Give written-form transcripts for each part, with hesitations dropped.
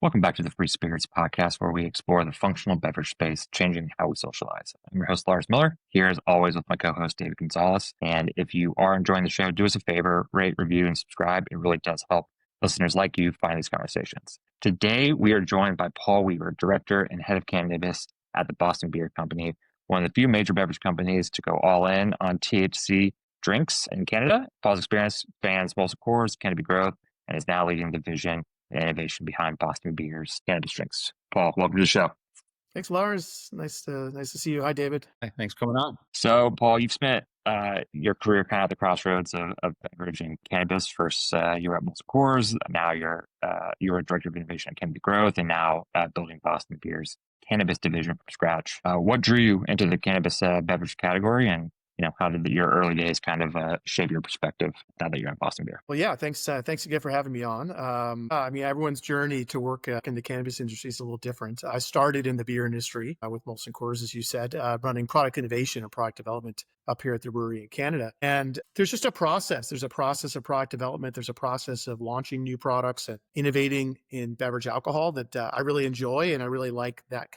Welcome back to the Free Spirits podcast, where we explore the functional beverage space, changing how we socialize. I'm your host, Lars Miller, here as always with my co-host, David Gonzalez. And if you are enjoying the show, do us a favor, rate, review, and subscribe. It really does help listeners like you find these conversations. Today, we are joined by Paul Weaver, Director and Head of Cannabis at the Boston Beer Company, one of the few major beverage companies to go all in on THC drinks in Canada. Paul's experience spans Molson Coors, Cannabis growth, and is now leading the vision and innovation behind Boston Beer's cannabis drinks. Paul, welcome to the show. Thanks, Lars. Nice to see you. Hi, David. Hey, thanks for coming on. So, Paul, you've spent your career kind of at the crossroads of beverage and cannabis. First, you were at Molson Coors. Now you're a director of innovation at Cannabis Growth, and now building Boston Beer's cannabis division from scratch. What drew you into the cannabis beverage category, and how did your early days kind of shape your perspective now that you're at Boston Beer? Well, yeah, thanks again for having me on. I mean, everyone's journey to work in the cannabis industry is a little different. I started in the beer industry with Molson Coors, as you said, running product innovation and product development up here at the brewery in Canada. And there's just a process. There's a process of product development. There's a process of launching new products and innovating in beverage alcohol that I really enjoy. And I really like that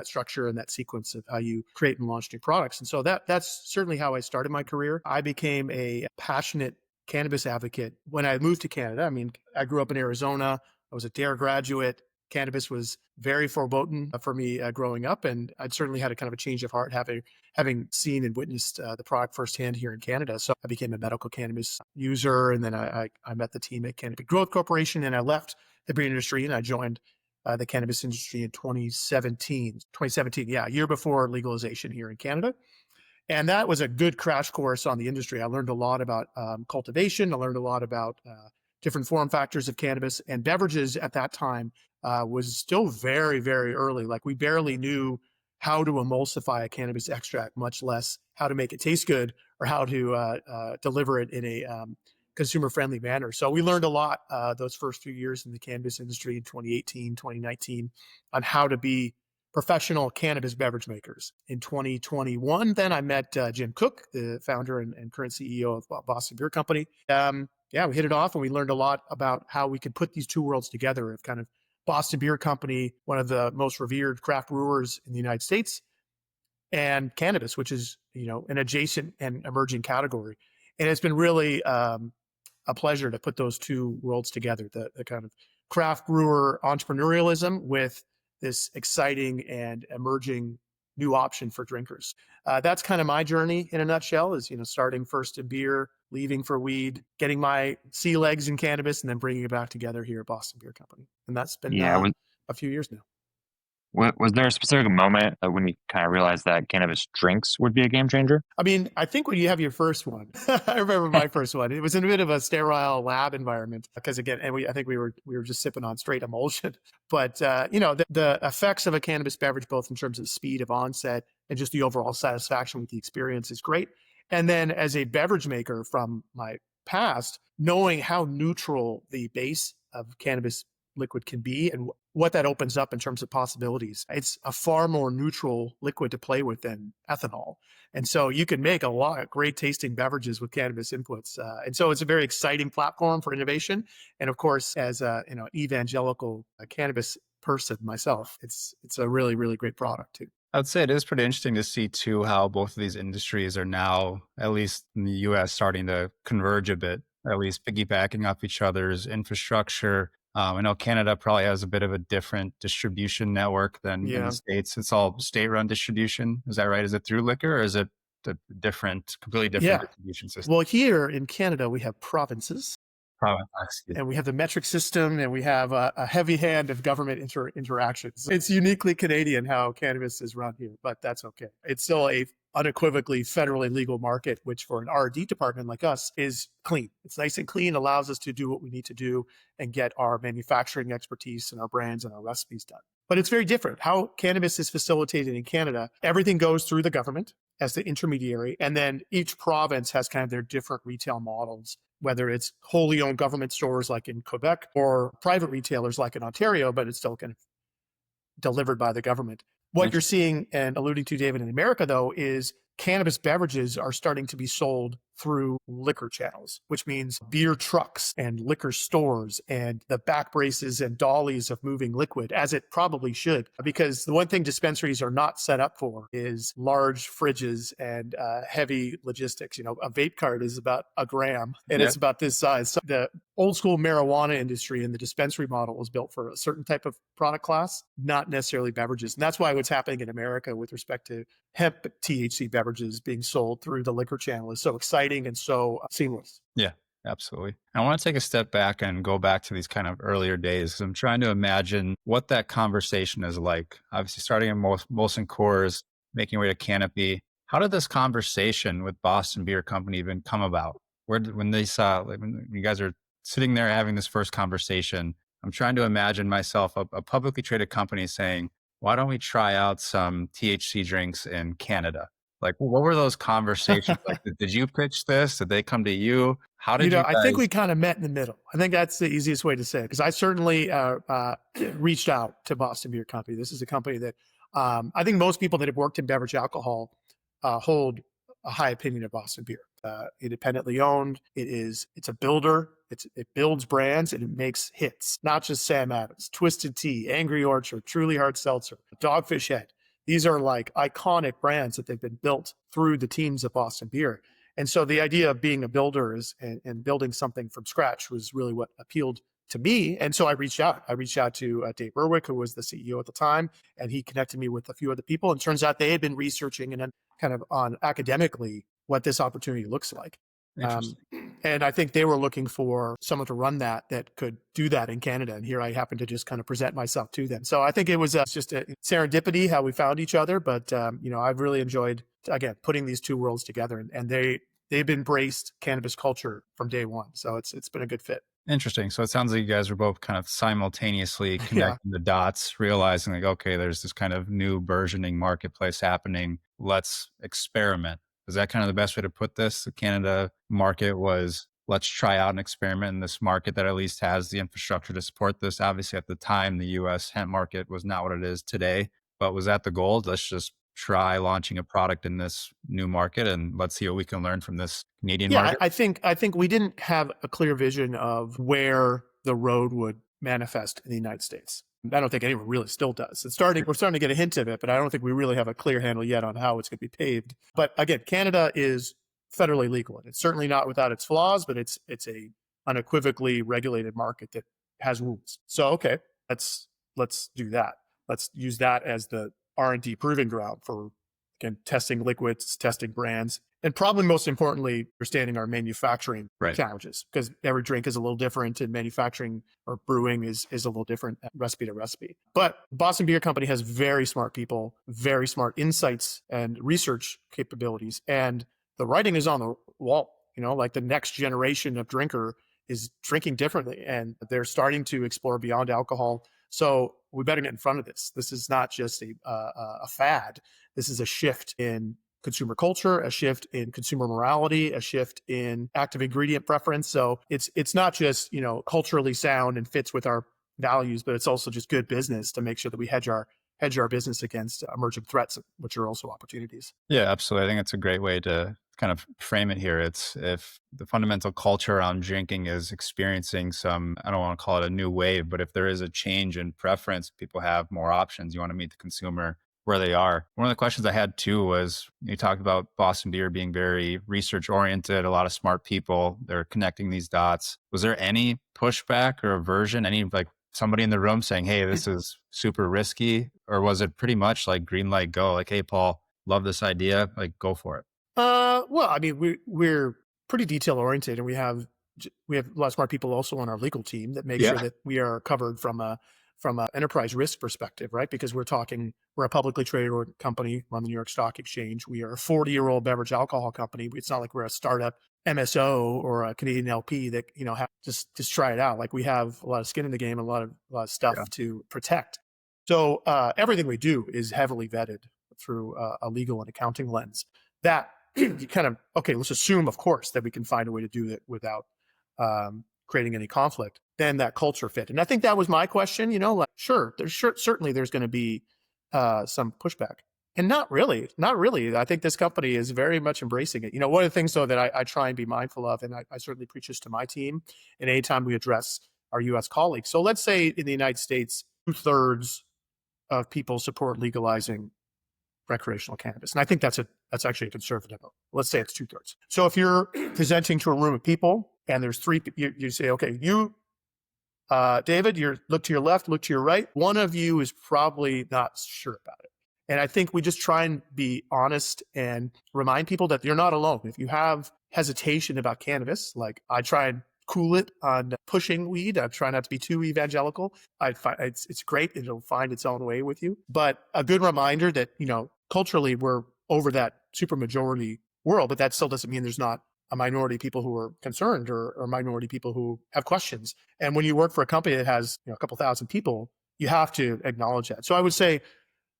structure and that sequence of how you create and launch new products. And so that's certainly how I started my career. I became a passionate cannabis advocate when I moved to Canada. I mean, I grew up in Arizona. I was a DARE graduate. Cannabis was very foreboding for me growing up, and I'd certainly had a kind of a change of heart having seen and witnessed the product firsthand here in Canada. So I became a medical cannabis user, and then I met the team at Cannabis Growth Corporation, and I left the beer industry and I joined the cannabis industry in 2017. 2017, yeah, a year before legalization here in Canada. And that was a good crash course on the industry. I learned a lot about cultivation. I learned a lot about different form factors of cannabis, and beverages at that time was still very, very early. Like, we barely knew how to emulsify a cannabis extract, much less how to make it taste good or how to deliver it in a consumer-friendly manner. So we learned a lot those first few years in the cannabis industry in 2018, 2019 on how to be professional cannabis beverage makers. In 2021, then I met Jim Koch, the founder and current CEO of Boston Beer Company. We hit it off, and we learned a lot about how we could put these two worlds together of kind of Boston Beer Company, one of the most revered craft brewers in the United States, and cannabis, which is, an adjacent and emerging category. And it's been really a pleasure to put those two worlds together, the kind of craft brewer entrepreneurialism with this exciting and emerging new option for drinkers. That's kind of my journey in a nutshell, is, starting first in beer, leaving for weed, getting my sea legs in cannabis, and then bringing it back together here at Boston Beer Company. And that's been a few years now. Was there a specific moment when you kind of realized that cannabis drinks would be a game changer? I mean, I think when you have your first one, I remember my first one. It was in a bit of a sterile lab environment because, again, and I think we were just sipping on straight emulsion. But the effects of a cannabis beverage, both in terms of speed of onset and just the overall satisfaction with the experience, is great. And then as a beverage maker from my past, knowing how neutral the base of cannabis liquid can be and what that opens up in terms of possibilities. It's a far more neutral liquid to play with than ethanol. And so you can make a lot of great tasting beverages with cannabis inputs. And so it's a very exciting platform for innovation. And of course, as an evangelical cannabis person myself, it's a really, really great product too. I would say it is pretty interesting to see too how both of these industries are now, at least in the US, starting to converge a bit, at least piggybacking off each other's infrastructure. I know Canada probably has a bit of a different distribution network than in the States. It's all state-run distribution. Is that right? Is it through liquor, or is it a completely different distribution system? Well, here in Canada, we have provinces. And we have the metric system, and we have a heavy hand of government interactions. It's uniquely Canadian how cannabis is run here, but that's okay. It's still a unequivocally federally legal market, which for an R&D department like us is clean. It's nice and clean, allows us to do what we need to do and get our manufacturing expertise and our brands and our recipes done. But it's very different. How cannabis is facilitated in Canada, everything goes through the government as the intermediary, and then each province has kind of their different retail models, whether it's wholly owned government stores like in Quebec or private retailers like in Ontario, but it's still kind of delivered by the government. What you're seeing and alluding to, David, in America, though, is cannabis beverages are starting to be sold through liquor channels, which means beer trucks and liquor stores and the back braces and dollies of moving liquid, as it probably should. Because the one thing dispensaries are not set up for is large fridges and heavy logistics. A vape cart is about a gram and it's about this size. So the old school marijuana industry and the dispensary model was built for a certain type of product class, not necessarily beverages. And that's why what's happening in America with respect to hemp THC beverages being sold through the liquor channel is so exciting and so seamless. Yeah, absolutely. I want to take a step back and go back to these kind of earlier days. 'Cause I'm trying to imagine what that conversation is like. Obviously, starting in Molson Coors, making your way to Canopy. How did this conversation with Boston Beer Company even come about? When they saw, like, when you guys are sitting there having this first conversation, I'm trying to imagine myself a publicly traded company saying, "Why don't we try out some THC drinks in Canada?" Like, what were those conversations like? Did you pitch this? Did they come to you? How did you I think guys? we kind of met in the middle. I think that's the easiest way to say it, because I certainly reached out to Boston Beer Company. This is a company that I think most people that have worked in beverage alcohol hold a high opinion of Boston Beer. Independently owned. It's a builder. It builds brands and it makes hits. Not just Sam Adams, Twisted Tea, Angry Orchard, Truly Hard Seltzer, Dogfish Head. These are like iconic brands that they've been built through the teams of Boston Beer. And so the idea of being a builder and building something from scratch was really what appealed to me. And so I reached out. I reached out to Dave Berwick, who was the CEO at the time, and he connected me with a few other people. And it turns out they had been researching and then kind of on academically what this opportunity looks like. Interesting. And I think they were looking for someone to run that could do that in Canada. And here I happened to just kind of present myself to them. So I think it was just a serendipity how we found each other. But, I've really enjoyed, again, putting these two worlds together. And they've embraced cannabis culture from day one. So it's been a good fit. Interesting. So it sounds like you guys were both kind of simultaneously Yeah. connecting the dots, realizing like, okay, there's this kind of new burgeoning marketplace happening. Let's experiment. Is that kind of the best way to put this? The Canada market was, let's try out an experiment in this market that at least has the infrastructure to support this. Obviously, at the time, the US hemp market was not what it is today, but was that the goal? Let's just try launching a product in this new market and let's see what we can learn from this Canadian Yeah, market. I think we didn't have a clear vision of where the road would manifest in the United States. I don't think anyone really still does. We're starting to get a hint of it, but I don't think we really have a clear handle yet on how it's going to be paved. But again, Canada is federally legal, and it's certainly not without its flaws, but it's a unequivocally regulated market that has rules. So okay, let's do that. Let's use that as the R&D proving ground for, again, testing liquids, testing brands, and probably most importantly, understanding our manufacturing challenges, because every drink is a little different and manufacturing or brewing is a little different recipe to recipe. But Boston Beer Company has very smart people, very smart insights and research capabilities. And the writing is on the wall, like the next generation of drinker is drinking differently and they're starting to explore beyond alcohol. So we better get in front of this. This is not just a fad. This is a shift in consumer culture, a shift in consumer morality, a shift in active ingredient preference. So it's not just, culturally sound and fits with our values, but it's also just good business to make sure that we hedge our business against emerging threats, which are also opportunities. Yeah, absolutely. I think it's a great way to kind of frame it here. It's if the fundamental culture around drinking is experiencing some, I don't want to call it a new wave, but if there is a change in preference, people have more options. You want to meet the consumer where they are. One of the questions I had too was you talked about Boston Beer being very research oriented, a lot of smart people, they're connecting these dots. Was there any pushback or aversion, any like somebody in the room saying, hey, this is super risky? Or was it pretty much like green light, go, like, hey, Paul, love this idea, like go for it? Well, I mean, we're pretty detail oriented, and we have a lot of smart people also on our legal team that make sure that we are covered from a enterprise risk perspective, right? Because we're a publicly traded company on the New York Stock Exchange. We are a 40-year-old beverage alcohol company. It's not like we're a startup MSO or a Canadian LP that have just try it out. Like we have a lot of skin in the game, and a lot of stuff to protect. So everything we do is heavily vetted through a legal and accounting lens. That you kind of, okay, let's assume, of course, that we can find a way to do it without creating any conflict. Then that culture fit. And I think that was my question, like, certainly there's going to be some pushback. And not really, not really. I think this company is very much embracing it. One of the things though that I try and be mindful of, and I certainly preach this to my team, and anytime we address our U.S. colleagues. So let's say in the United States, 2/3 of people support legalizing recreational cannabis, and I think that's actually a conservative vote. Let's say it's 2/3. So if you're presenting to a room of people and there's three, you say, okay, David, look to your left, look to your right. One of you is probably not sure about it. And I think we just try and be honest and remind people that you're not alone. If you have hesitation about cannabis, like I try and cool it on pushing weed. I try not to be too evangelical. I find it's great. It'll find its own way with you. But a good reminder that, culturally we're over that super majority world, but that still doesn't mean there's not a minority of people who are concerned or minority people who have questions. And when you work for a company that has a couple thousand people, you have to acknowledge that. So I would say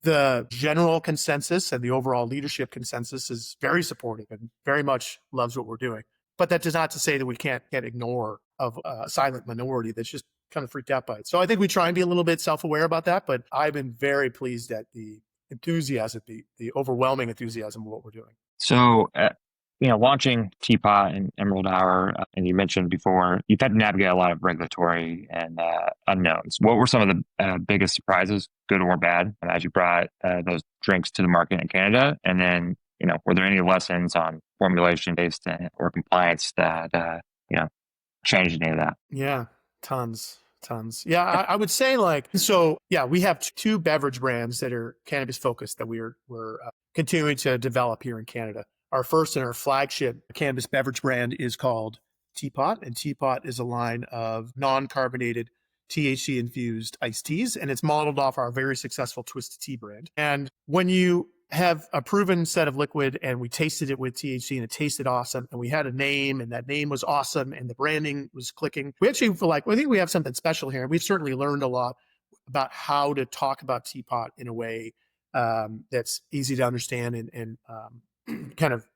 the general consensus and the overall leadership consensus is very supportive and very much loves what we're doing. But that does not to say that we can't ignore a silent minority that's just kind of freaked out by it. So I think we try and be a little bit self-aware about that, but I've been very pleased at the enthusiasm, the overwhelming enthusiasm of what we're doing. So, launching Teapot and Emerald Hour, and you mentioned before, you've had to navigate a lot of regulatory and unknowns. What were some of the biggest surprises, good or bad, as you brought those drinks to the market in Canada? And then, were there any lessons on formulation based or compliance that, changed any of that? Yeah, tons. Yeah, I would say we have two beverage brands that are cannabis focused that we're continuing to develop here in Canada. Our first and our flagship cannabis beverage brand is called Teapot, and Teapot is a line of non-carbonated THC infused iced teas, and it's modeled off our very successful Twisted Tea brand. And when you have a proven set of liquid and we tasted it with THC and it tasted awesome, and we had a name and that name was awesome and the branding was clicking, we actually feel like, I think we have something special here. We've certainly learned a lot about how to talk about Teapot in a way that's easy to understand and kind of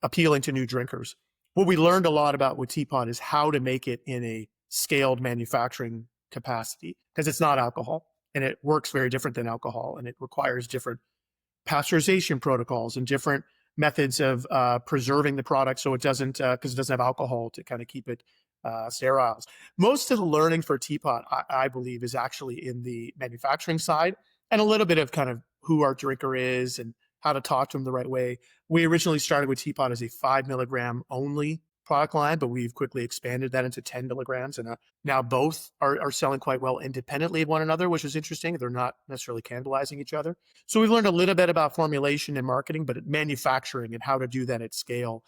appealing to new drinkers. What we learned a lot about with Teapot is how to make it in a scaled manufacturing capacity, because it's not alcohol and it works very different than alcohol, and it requires different pasteurization protocols and different methods of preserving the product so it doesn't, because it doesn't have alcohol to kind of keep it sterile. Most of the learning for Teapot, I believe, is actually in the manufacturing side and a little bit of kind of who our drinker is and how to talk to them the right way. We originally started with Teapot as a 5 milligram only product line, but we've quickly expanded that into 10 milligrams. And now both are selling quite well independently of one another, which is interesting. They're not necessarily cannibalizing each other. So we've learned a little bit about formulation and marketing, but manufacturing and how to do that at scale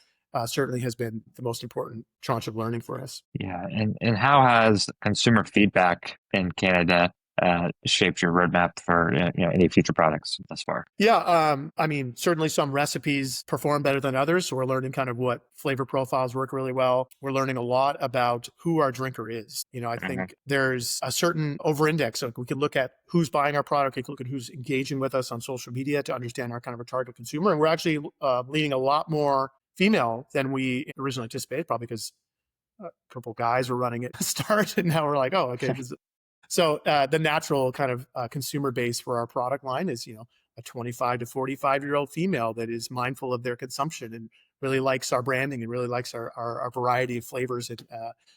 certainly has been the most important tranche of learning for us. Yeah. And how has consumer feedback in Canada shaped your roadmap for any future products thus far? Yeah, certainly some recipes perform better than others. So we're learning kind of what flavor profiles work really well. We're learning a lot about who our drinker is. I think there's a certain over-index. So we can look at who's buying our product. We can look at who's engaging with us on social media to understand our kind of a target consumer. And we're actually leaning a lot more female than we originally anticipated, probably because a couple guys were running it to start, and now we're like, oh, okay. So the natural kind of consumer base for our product line is, a 25 to 45-year-old female that is mindful of their consumption and really likes our branding and really likes our variety of flavors and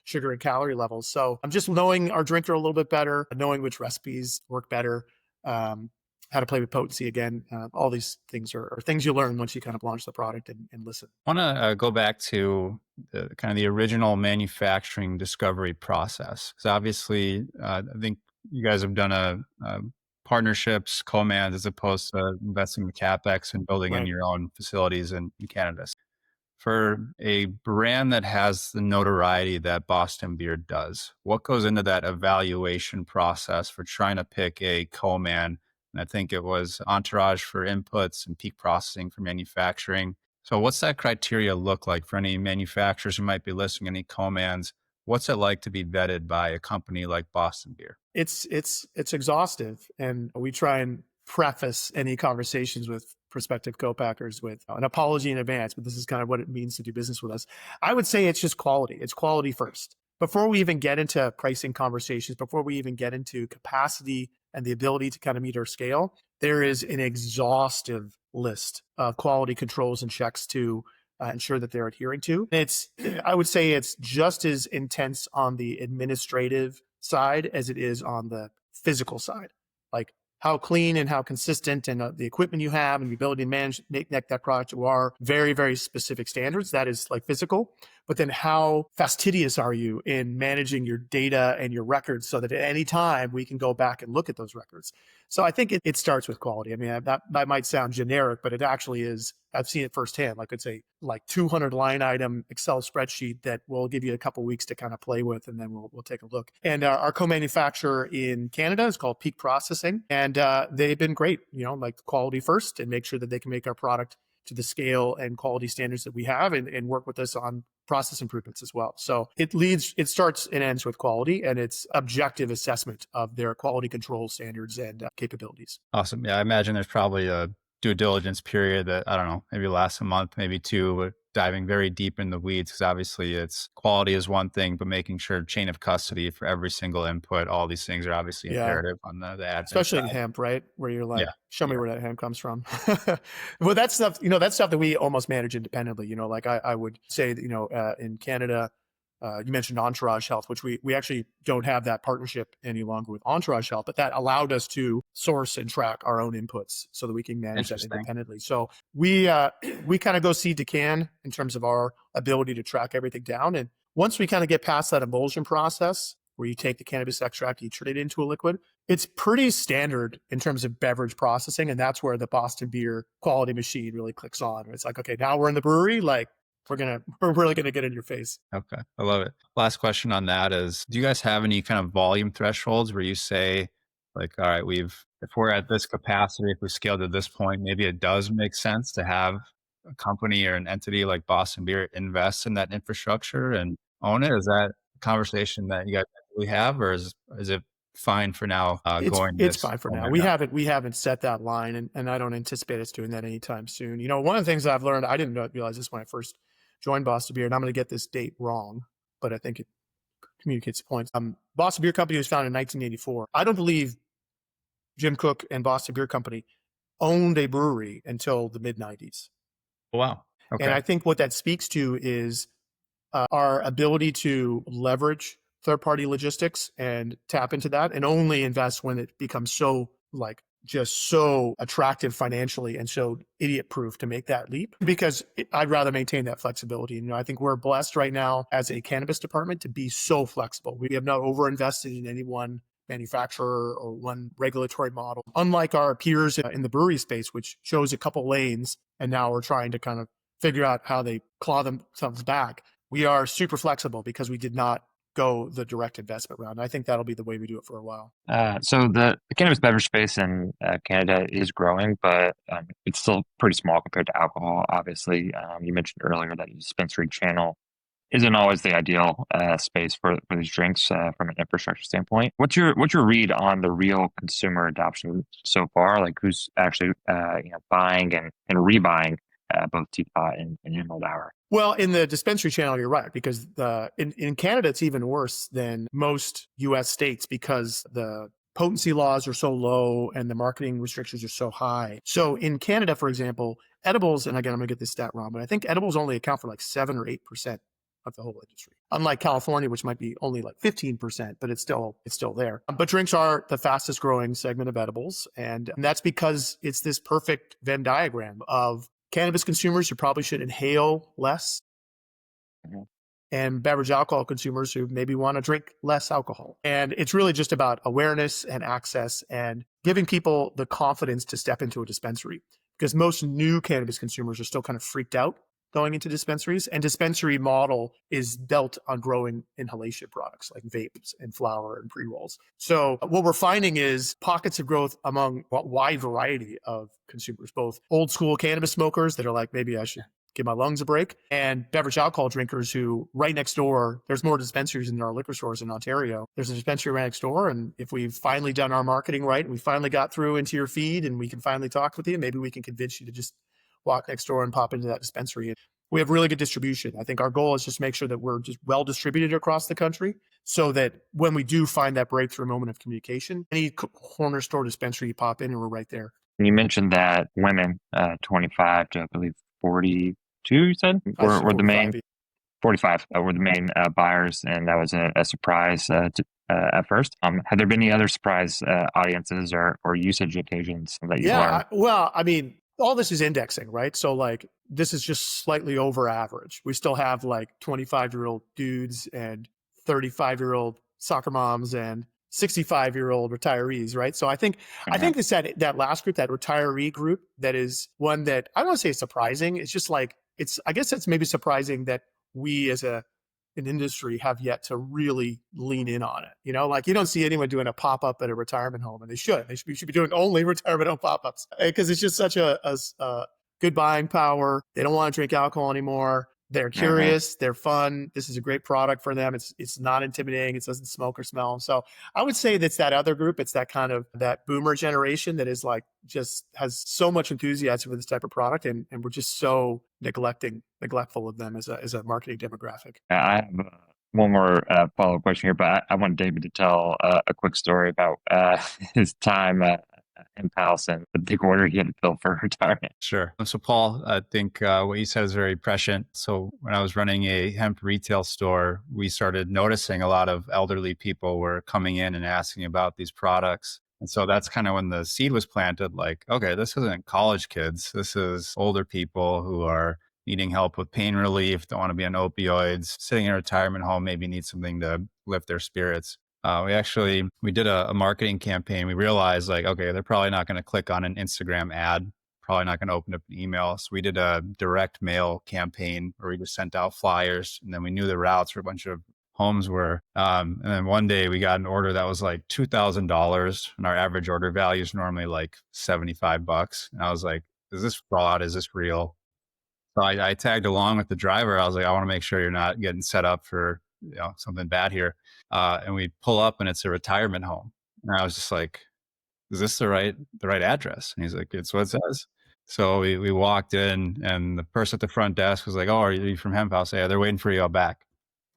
sugar and calorie levels. So I'm just knowing our drinker a little bit better, knowing which recipes work better, how to play with potency again. All these things are things you learn once you kind of launch the product and listen. I want to go back to the original manufacturing discovery process. Because obviously, I think you guys have done partnerships, co-mans, as opposed to investing the CapEx and building in your own facilities in Canada. For a brand that has the notoriety that Boston Beer does, what goes into that evaluation process for trying to pick a co-man? And I think it was Entourage for inputs and Peak Processing for manufacturing. So what's that criteria look like for any manufacturers who might be listening, any co-mans? What's it like to be vetted by a company like Boston Beer? It's exhaustive. And we try and preface any conversations with prospective co-packers with an apology in advance, but this is kind of what it means to do business with us. I would say it's just quality. It's quality first. Before we even get into pricing conversations, before we even get into capacity and the ability to kind of meet our scale, there is an exhaustive list of quality controls and checks to ensure that they're adhering to. I would say it's just as intense on the administrative side as it is on the physical side. Like how clean and how consistent and the equipment you have and the ability to manage, make that product to our very, very specific standards. That is like physical. But then how fastidious are you in managing your data and your records so that at any time we can go back and look at those records? So I think it starts with quality. I mean, that might sound generic, but it actually is. I've seen it firsthand. Like it's a 200 line item Excel spreadsheet that we'll give you a couple weeks to kind of play with, and then we'll take a look. And our co-manufacturer in Canada is called Peak Processing, and they've been great. Like quality first, and make sure that they can make our product to the scale and quality standards that we have, and work with us on process improvements as well. So it starts and ends with quality, and it's objective assessment of their quality control standards and capabilities. Awesome. Yeah, I imagine there's probably a due diligence period that, I don't know, maybe lasts a month, maybe two, but diving very deep in the weeds, because obviously it's quality is one thing, but making sure chain of custody for every single input, all these things are obviously imperative on the admin especially side. in hemp, right? Where you're like, show me Yeah. where that hemp comes from. Well, that's stuff, that's stuff that we almost manage independently. Like I would say that, in Canada, you mentioned Entourage Health, which we actually don't have that partnership any longer with Entourage Health, but that allowed us to source and track our own inputs so that we can manage that independently. So we kind of go seed to can in terms of our ability to track everything down. And once we kind of get past that emulsion process, where you take the cannabis extract, you turn it into a liquid, it's pretty standard in terms of beverage processing. And that's where the Boston Beer quality machine really clicks on. It's like, okay, now we're in the brewery, like, we're really gonna get in your face. Okay. I love it. Last question on that is, do you guys have any kind of volume thresholds where you say, like, all right, if we're at this capacity, if we scale to this point, maybe it does make sense to have a company or an entity like Boston Beer invest in that infrastructure and own it? Is that a conversation that you guys really have, or is it fine for now? It's fine for now. We haven't set that line, and I don't anticipate us doing that anytime soon. One of the things that I've learned, I didn't realize this when I first joined Boston Beer, and I'm going to get this date wrong, but I think it communicates the point. Boston Beer Company was founded in 1984. I don't believe Jim Koch and Boston Beer Company owned a brewery until the mid 90s. Wow. Okay. And I think what that speaks to is our ability to leverage third-party logistics and tap into that, and only invest when it becomes so just so attractive financially and so idiot-proof to make that leap, because I'd rather maintain that flexibility. I think we're blessed right now as a cannabis department to be so flexible. We have not over-invested in any one manufacturer or one regulatory model. Unlike our peers in the brewery space, which chose a couple lanes, and now we're trying to kind of figure out how they claw themselves back. We are super flexible because we did not go the direct investment route. And I think that'll be the way we do it for a while. So the cannabis beverage space in Canada is growing, but it's still pretty small compared to alcohol. Obviously, you mentioned earlier that the dispensary channel isn't always the ideal space for these drinks from an infrastructure standpoint. What's your read on the real consumer adoption so far? Like who's actually buying and rebuying both Teapot and Emerald Hour? Well, in the dispensary channel, you're right, because in Canada, it's even worse than most U.S. states because the potency laws are so low and the marketing restrictions are so high. So in Canada, for example, edibles, and again, I'm going to get this stat wrong, but I think edibles only account for 7 or 8% of the whole industry. Unlike California, which might be only 15%, but it's still there. But drinks are the fastest growing segment of edibles. And that's because it's this perfect Venn diagram of cannabis consumers who probably should inhale less, and beverage alcohol consumers who maybe want to drink less alcohol. And it's really just about awareness and access and giving people the confidence to step into a dispensary, because most new cannabis consumers are still kind of freaked out going into dispensaries, and dispensary model is built on growing inhalation products like vapes and flower and pre-rolls. So what we're finding is pockets of growth among a wide variety of consumers, both old school cannabis smokers that are like, maybe I should give my lungs a break, and beverage alcohol drinkers who right next door, there's more dispensaries in our liquor stores in Ontario. There's a dispensary right next door. And if we've finally done our marketing right, and we finally got through into your feed and we can finally talk with you, maybe we can convince you to just walk next door and pop into that dispensary. we have really good distribution. I think our goal is just make sure that we're just well distributed across the country so that when we do find that breakthrough moment of communication, any corner store dispensary you pop in and we're right there. You mentioned that women, 25 to I believe 42, you said, were the main 45 were the main buyers, and that was a surprise at first. Have there been any other surprise audiences or usage occasions that you've learned? Well, I mean, all this is indexing, right? So like this is just slightly over average. We still have like 25-year-old dudes and 35-year-old soccer moms and 65-year-old retirees, right? So I think it's that last group, that retiree group, that is one that I don't want to say is surprising. It's just like I guess it's maybe surprising that we as an industry have yet to really lean in on it. Like you don't see anyone doing a pop-up at a retirement home, and they should be doing only retirement home pop-ups because it's just such a good buying power. They don't want to drink alcohol anymore. They're curious. They're fun. This is a great product for them. It's not intimidating. It doesn't smoke or smell. So I would say that's that other group. It's that kind of that boomer generation that is like just has so much enthusiasm for this type of product, and we're just so neglectful of them as a marketing demographic. I have one more follow-up question here, but I want David to tell a quick story about his time in Palace and the big order he had to fill for retirement. Sure. So Paul, I think what you said is very prescient. So when I was running a hemp retail store, we started noticing a lot of elderly people were coming in and asking about these products. And so that's kind of when the seed was planted, like, okay, this isn't college kids. This is older people who are needing help with pain relief, don't want to be on opioids, sitting in a retirement home, maybe need something to lift their spirits. We did a marketing campaign. We realized like, okay, they're probably not going to click on an Instagram ad, probably not going to open up an email. So we did a direct mail campaign where we just sent out flyers, and then we knew the routes for a bunch of homes were. And then one day we got an order that was like $2,000, and our average order value is normally like $75. And I was like, is this fraud? Is this real? So I tagged along with the driver. I was like, I want to make sure you're not getting set up for something bad here. And we pull up and it's a retirement home. And I was just like, is this the right address? And he's like, it's what it says. So we walked in, and the person at the front desk was like, oh, are you from Hemp House? Yeah, they're waiting for you out back.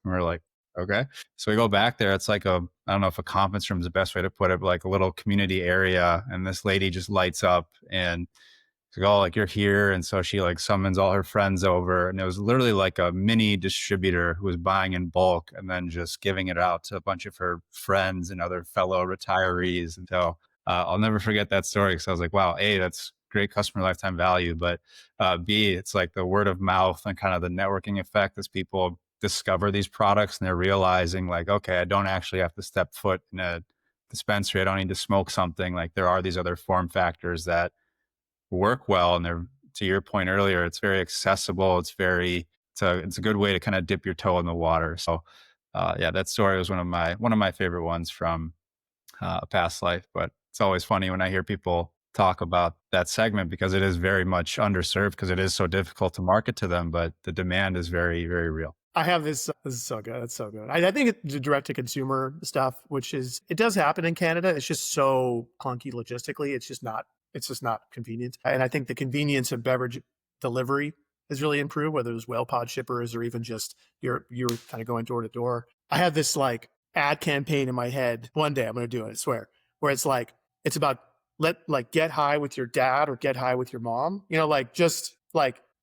And we're like, okay. So we go back there. It's like I don't know if a conference room is the best way to put it, but like a little community area. And this lady just lights up and she's like, oh, like you're here. And so she like summons all her friends over. And it was literally like a mini distributor who was buying in bulk and then just giving it out to a bunch of her friends and other fellow retirees. And so I'll never forget that story, because I was like, wow, A, that's great customer lifetime value. But B, it's like the word of mouth and kind of the networking effect as people discover these products and they're realizing like, okay, I don't actually have to step foot in a dispensary. I don't need to smoke something. Like there are these other form factors that work well. And they're, to your point earlier, it's very accessible. It's a good way to kind of dip your toe in the water. So that story was one of my favorite ones from a past life. But it's always funny when I hear people talk about that segment, because it is very much underserved, because it is so difficult to market to them, but the demand is very, very real. I have this is so good. It's so good. I think it's the direct to consumer stuff, it does happen in Canada. It's just so clunky logistically. It's just not convenient. And I think the convenience of beverage delivery has really improved, whether it's whale pod shippers or even just you're kind of going door to door. I have this like ad campaign in my head. One day I'm going to do it, I swear, where it's like, it's about get high with your dad or get high with your mom,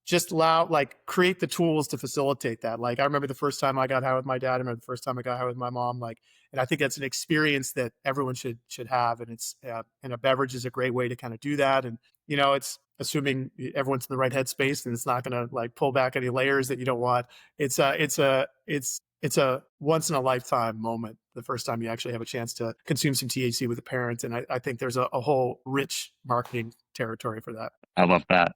just allow, create the tools to facilitate that. Like I remember the first time I got high with my dad. I remember the first time I got high with my mom. And I think that's an experience that everyone should have. And it's, and a beverage is a great way to kind of do that. And, it's assuming everyone's in the right headspace and it's not going to pull back any layers that you don't want. It's a once in a lifetime moment. The first time you actually have a chance to consume some THC with a parent. And I think there's a whole rich marketing territory for that. I love that.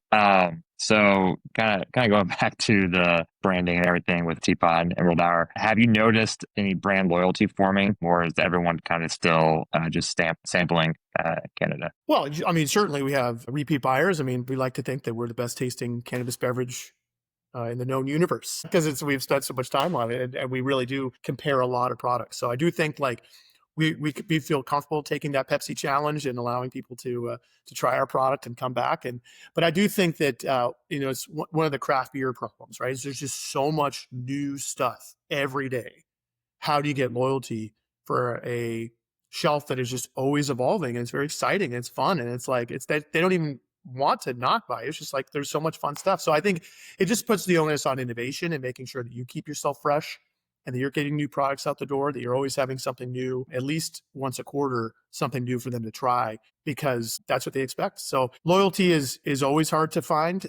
So kind of going back to the branding and everything with Teapot and Emerald Hour, have you noticed any brand loyalty forming, or is everyone kind of still just sampling Canada? Well, I mean, certainly we have repeat buyers. I mean, we like to think that we're the best tasting cannabis beverage in the known universe, because we've spent so much time on it, and we really do compare a lot of products. So I do think we feel comfortable taking that Pepsi challenge and allowing people to try our product and come back. But I do think that it's one of the craft beer problems, right? Is there's just so much new stuff every day. How do you get loyalty for a shelf that is just always evolving, and it's very exciting and it's fun, and it's like it's that they don't even want to not buy. It's just like there's so much fun stuff. So I think it just puts the onus on innovation and making sure that you keep yourself fresh and that you're getting new products out the door, that you're always having something new, at least once a quarter, something new for them to try, because that's what they expect. So loyalty is always hard to find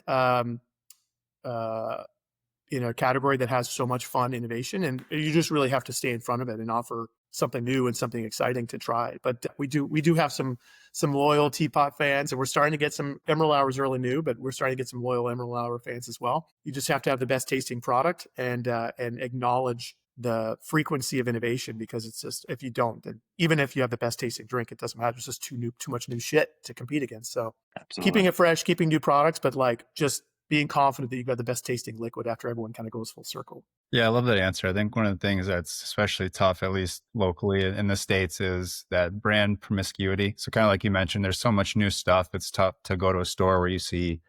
in a category that has so much fun innovation, and you just really have to stay in front of it and offer something new and something exciting to try. But we do have some loyal Teapot fans, and we're starting to get some Emerald Hours early new, but we're starting to get some loyal Emerald Hour fans as well. You just have to have the best tasting product and acknowledge the frequency of innovation, because it's just, if you don't, then even if you have the best tasting drink, it doesn't matter. It's just too much new shit to compete against. So Absolutely. keeping it fresh, keeping new products, but like just being confident that you've got the best tasting liquid after everyone kind of goes full circle. Yeah, I love that answer. I think one of the things that's especially tough, at least locally in the States, is that brand promiscuity. So kind of like you mentioned, there's so much new stuff. It's tough to go to a store where you see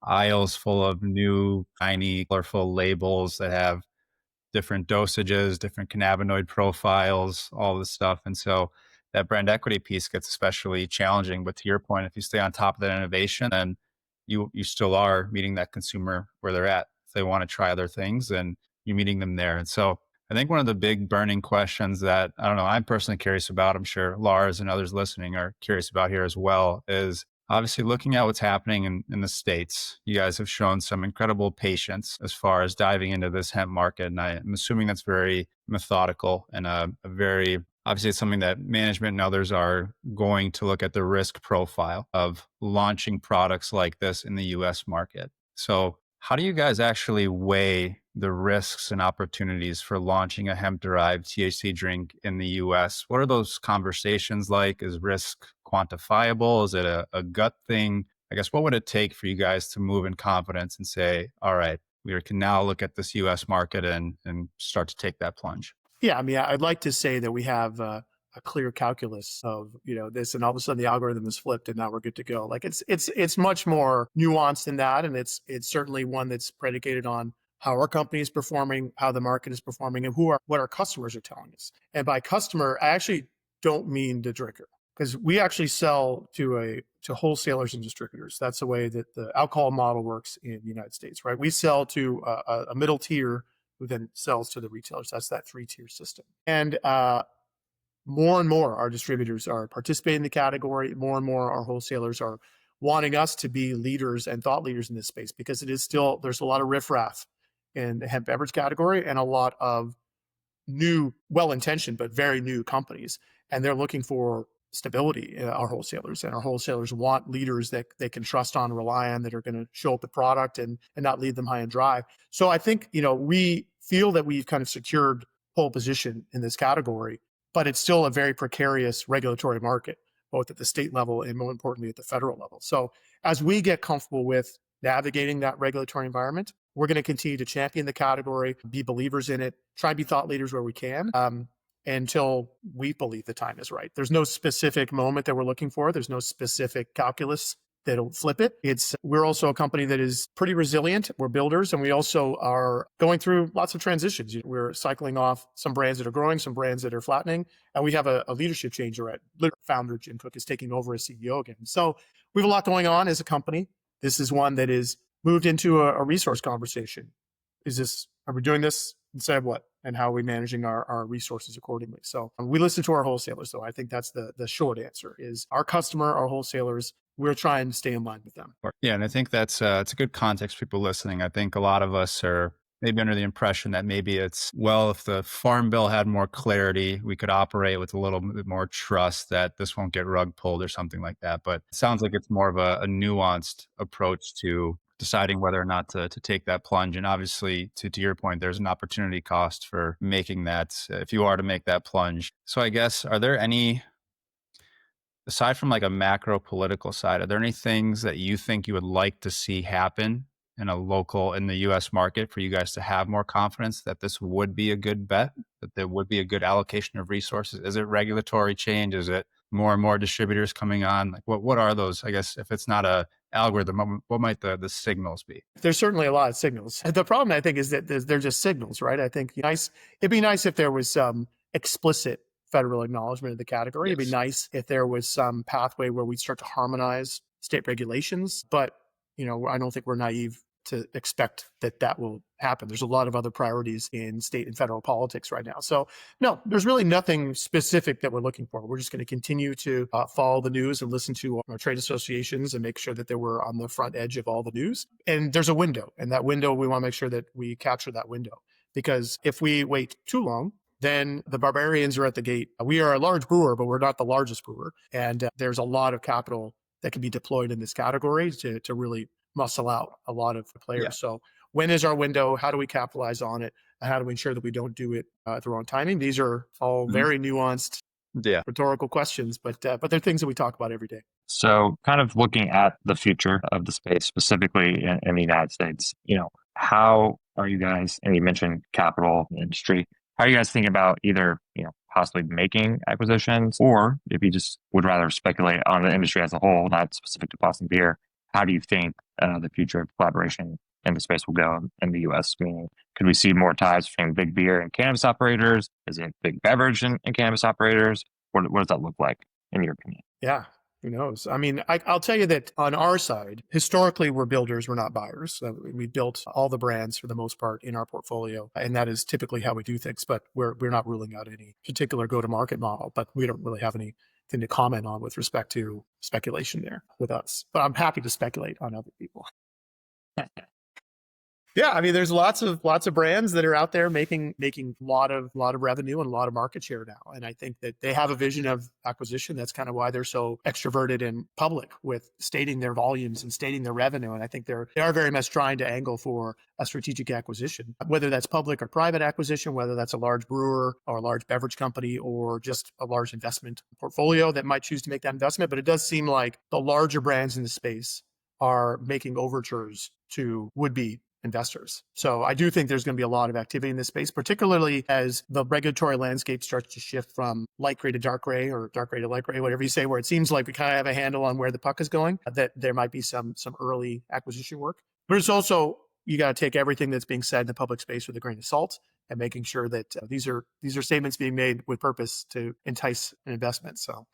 aisles full of new, tiny, colorful labels that have different dosages, different cannabinoid profiles, all this stuff. And so that brand equity piece gets especially challenging. But to your point, if you stay on top of that innovation, then you still are meeting that consumer where they're at. If they want to try other things, then you're meeting them there. And so I think one of the big burning questions that I don't know, I'm personally curious about, I'm sure Lars and others listening are curious about here as well, is obviously looking at what's happening in the States. You guys have shown some incredible patience as far as diving into this hemp market. And I'm assuming that's very methodical and a very, obviously it's something that management and others are going to look at the risk profile of launching products like this in the US market. So how do you guys actually weigh the risks and opportunities for launching a hemp-derived THC drink in the US? What are those conversations like? Is risk quantifiable? Is it a gut thing? I guess, what would it take for you guys to move in confidence and say, all right, we can now look at this US market and start to take that plunge? Yeah, I mean, I'd like to say that we have a clear calculus of this, and all of a sudden the algorithm is flipped, and now we're good to go. Like it's much more nuanced than that, and it's certainly one that's predicated on how our company is performing, how the market is performing, and what our customers are telling us. And by customer, I actually don't mean the drinker, because we actually sell to wholesalers and distributors. That's the way that the alcohol model works in the United States, right? We sell to a middle tier who then sells to the retailers. That's that 3-tier system. And more and more our distributors are participating in the category. More and more our wholesalers are wanting us to be leaders and thought leaders in this space, because it is still, there's a lot of riffraff in the hemp beverage category and a lot of new, well-intentioned, but very new companies. And they're looking for stability in our wholesalers, and our wholesalers want leaders that they can trust on, rely on, that are going to show up the product and not leave them high and dry. So I think, we feel that we've kind of secured pole position in this category, but it's still a very precarious regulatory market, both at the state level and more importantly at the federal level. So as we get comfortable with navigating that regulatory environment, we're going to continue to champion the category, be believers in it, try and be thought leaders where we can, until we believe the time is right. There's no specific moment that we're looking for. There's no specific calculus that'll flip it. We're also a company that is pretty resilient. We're builders, and we also are going through lots of transitions. We're cycling off some brands that are growing, some brands that are flattening, and we have a leadership change already. Founder Jim Cook is taking over as CEO again. So we have a lot going on as a company. This is one that is moved into a resource conversation. Are we doing this instead of what? And how are we managing our resources accordingly? So we listen to our wholesalers, though. I think that's the short answer is our customer, our wholesalers, we're trying to stay in line with them. Yeah, and I think it's a good context for people listening. I think a lot of us are maybe under the impression that maybe it's, well, if the Farm Bill had more clarity, we could operate with a little bit more trust that this won't get rug pulled or something like that. But it sounds like it's more of a nuanced approach to deciding whether or not to take that plunge. And obviously, to your point, there's an opportunity cost for making that, if you are to make that plunge. So I guess, are there any, aside from like a macro political side, are there any things that you think you would like to see happen in the US market for you guys to have more confidence that this would be a good bet, that there would be a good allocation of resources? Is it regulatory change? Is it more and more distributors coming on? Like what are those? I guess if it's not a algorithm, what might the signals be? There's certainly a lot of signals. The problem, I think, is that they're just signals, right? I think it'd be nice if there was some explicit federal acknowledgement of the category. Yes. It'd be nice if there was some pathway where we start to harmonize state regulations. But, I don't think we're naive to expect that will happen. There's a lot of other priorities in state and federal politics right now. So no, there's really nothing specific that we're looking for. We're just going to continue to follow the news and listen to our trade associations and make sure that we're on the front edge of all the news. And there's a window, and that window, we want to make sure that we capture that window, because if we wait too long, then the barbarians are at the gate. We are a large brewer, but we're not the largest brewer. And there's a lot of capital that can be deployed in this category to really muscle out a lot of players. Yeah. So when is our window? How do we capitalize on it? How do we ensure that we don't do it at the wrong timing? These are all very nuanced, rhetorical questions, but they're things that we talk about every day. So kind of looking at the future of the space, specifically in the United States, how are you guys, and you mentioned capital industry, how are you guys thinking about either, possibly making acquisitions, or if you just would rather speculate on the industry as a whole, not specific to Boston Beer, how do you think the future of collaboration in the space will go in the U.S.? Meaning, could we see more ties between big beer and cannabis operators? Is it big beverage and cannabis operators? What does that look like, in your opinion? Yeah. Who knows? I mean, I'll tell you that on our side, historically, we're builders, we're not buyers. We built all the brands for the most part in our portfolio, and that is typically how we do things. But we're not ruling out any particular go-to-market model, but we don't really have anything to comment on with respect to speculation there with us. But I'm happy to speculate on other people. Yeah, I mean, there's lots of brands that are out there making a lot of revenue and a lot of market share now, and I think that they have a vision of acquisition. That's kind of why they're so extroverted and public with stating their volumes and stating their revenue. And I think they are very much trying to angle for a strategic acquisition, whether that's public or private acquisition, whether that's a large brewer or a large beverage company or just a large investment portfolio that might choose to make that investment. But it does seem like the larger brands in the space are making overtures to would-be investors. So I do think there's going to be a lot of activity in this space, particularly as the regulatory landscape starts to shift from light gray to dark gray, or dark gray to light gray, whatever you say, where it seems like we kind of have a handle on where the puck is going, that there might be some early acquisition work. But it's also, you got to take everything that's being said in the public space with a grain of salt, and making sure that these are statements being made with purpose to entice an investment. So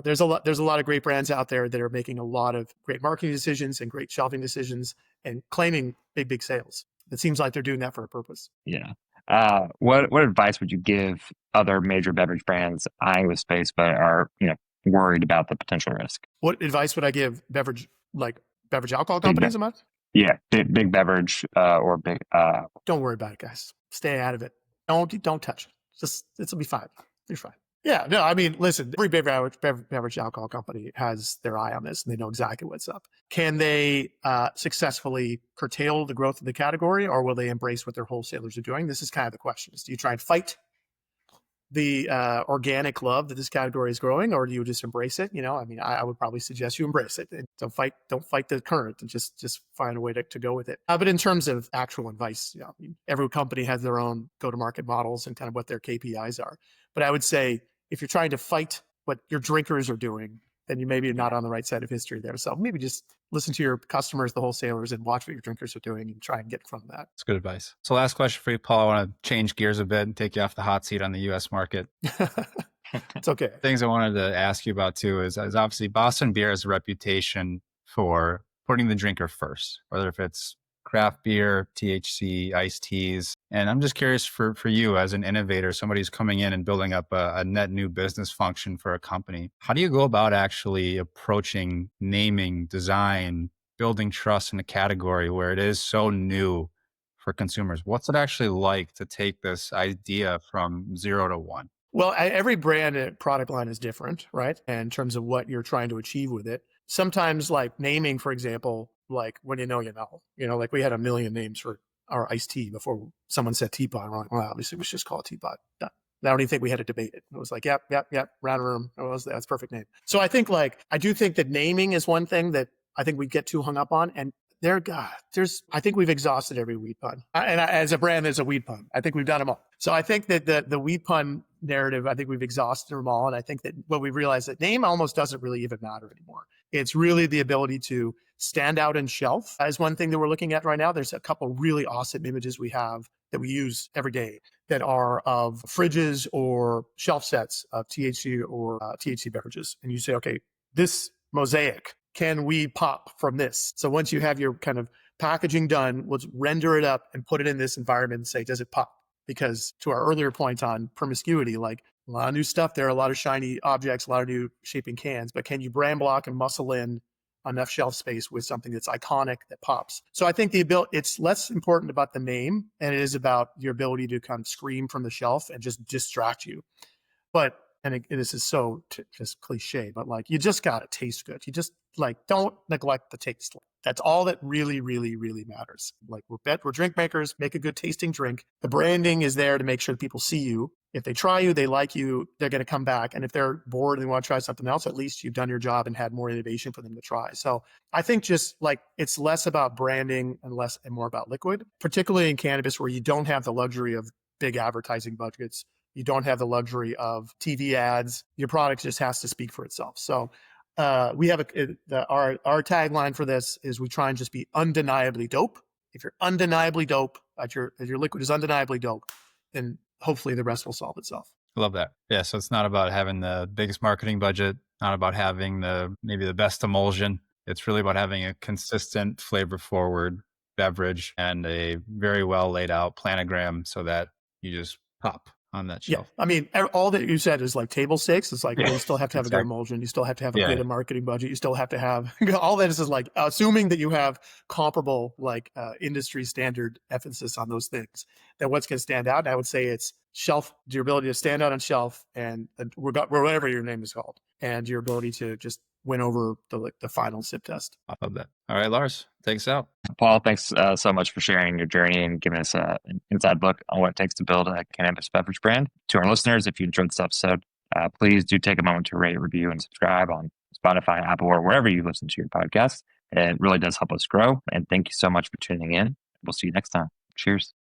there's a lot of great brands out there that are making a lot of great marketing decisions and great shelving decisions and claiming big sales. It seems like they're doing that for a purpose. Yeah. What advice would you give other major beverage brands eyeing the space but are worried about the potential risk? What advice would I give beverage alcohol companies? Yeah, big beverage or big. Don't worry about it, guys. Stay out of it. Don't touch it. It'll be fine. You're fine. Yeah, no, I mean, listen, every beverage alcohol company has their eye on this, and they know exactly what's up. Can they successfully curtail the growth of the category, or will they embrace what their wholesalers are doing? This is kind of the question. Do you try and fight the organic love that this category is growing, or do you just embrace it? I would probably suggest you embrace it. And don't fight the current, and just find a way to go with it. But in terms of actual advice, every company has their own go-to-market models and kind of what their KPIs are. But I would say, if you're trying to fight what your drinkers are doing, then you maybe are not on the right side of history there. So maybe just listen to your customers, the wholesalers, and watch what your drinkers are doing and try and get from that. That's good advice. So last question for you, Paul. I want to change gears a bit and take you off the hot seat on the U.S. market. It's okay. Things I wanted to ask you about too is obviously Boston Beer has a reputation for putting the drinker first, whether if it's craft beer, THC, iced teas. And I'm just curious for you as an innovator, somebody who's coming in and building up a net new business function for a company. How do you go about actually approaching naming, design, building trust in a category where it is so new for consumers? What's it actually like to take this idea from 0 to 1? Well, every brand and product line is different, right? And in terms of what you're trying to achieve with it. Sometimes like naming, for example, like when you know, like we had a million names for our iced tea before someone said Teapot. We're like, well, obviously we should just call it Teapot. Done. I don't even think we had to debate it. It was like, yep, round room. That's a perfect name. So I do think that naming is one thing that I think we get too hung up on. And I think we've exhausted every weed pun. As a brand, there's a weed pun. I think we've done them all. So I think that the weed pun narrative, I think we've exhausted them all. And I think that what we realized that name almost doesn't really even matter anymore. It's really the ability to stand out in shelf as one thing that we're looking at right now. There's a couple really awesome images we have that we use every day that are of fridges or shelf sets of THC or THC beverages. And you say, okay, this mosaic, can we pop from this? So once you have your kind of packaging done, let's render it up and put it in this environment and say, does it pop? Because to our earlier point on promiscuity, like a lot of new stuff there, a lot of shiny objects, a lot of new shaping cans, but can you brand block and muscle in enough shelf space with something that's iconic that pops? So I think it's less important about the name and it is about your ability to kind of scream from the shelf and just distract you. But this is so just cliche, but like, you just got to taste good. You just like, don't neglect the taste. That's all that really, really, really matters. Like we're drink makers, make a good tasting drink. The branding is there to make sure that people see you. If they try you, they like you, they're going to come back. And if they're bored and they want to try something else, at least you've done your job and had more innovation for them to try. So I think just like, it's less about branding and more about liquid, particularly in cannabis where you don't have the luxury of big advertising budgets. You don't have the luxury of TV ads. Your product just has to speak for itself. So we have our tagline for this is we try and just be undeniably dope. If you're undeniably dope, if your liquid is undeniably dope, then hopefully the rest will solve itself. I love that. Yeah. So it's not about having the biggest marketing budget, not about having maybe the best emulsion. It's really about having a consistent flavor forward beverage and a very well laid out planogram so that you just pop on that shelf. Yeah. I mean, all that you said is like table stakes. It's like, well, you still have to have a good emulsion. You still have to have a good marketing budget. You still have to have all that is like assuming that you have comparable like industry standard emphasis on those things. Then what's going to stand out? And I would say it's shelf, your ability to stand out on shelf and whatever your name is called, and your ability to just win over the final sip test. I love that. All right, Lars, take us out. Paul, thanks so much for sharing your journey and giving us an inside look on what it takes to build a cannabis beverage brand. To our listeners, if you enjoyed this episode, please do take a moment to rate, review, and subscribe on Spotify, Apple, or wherever you listen to your podcast. It really does help us grow. And thank you so much for tuning in. We'll see you next time. Cheers.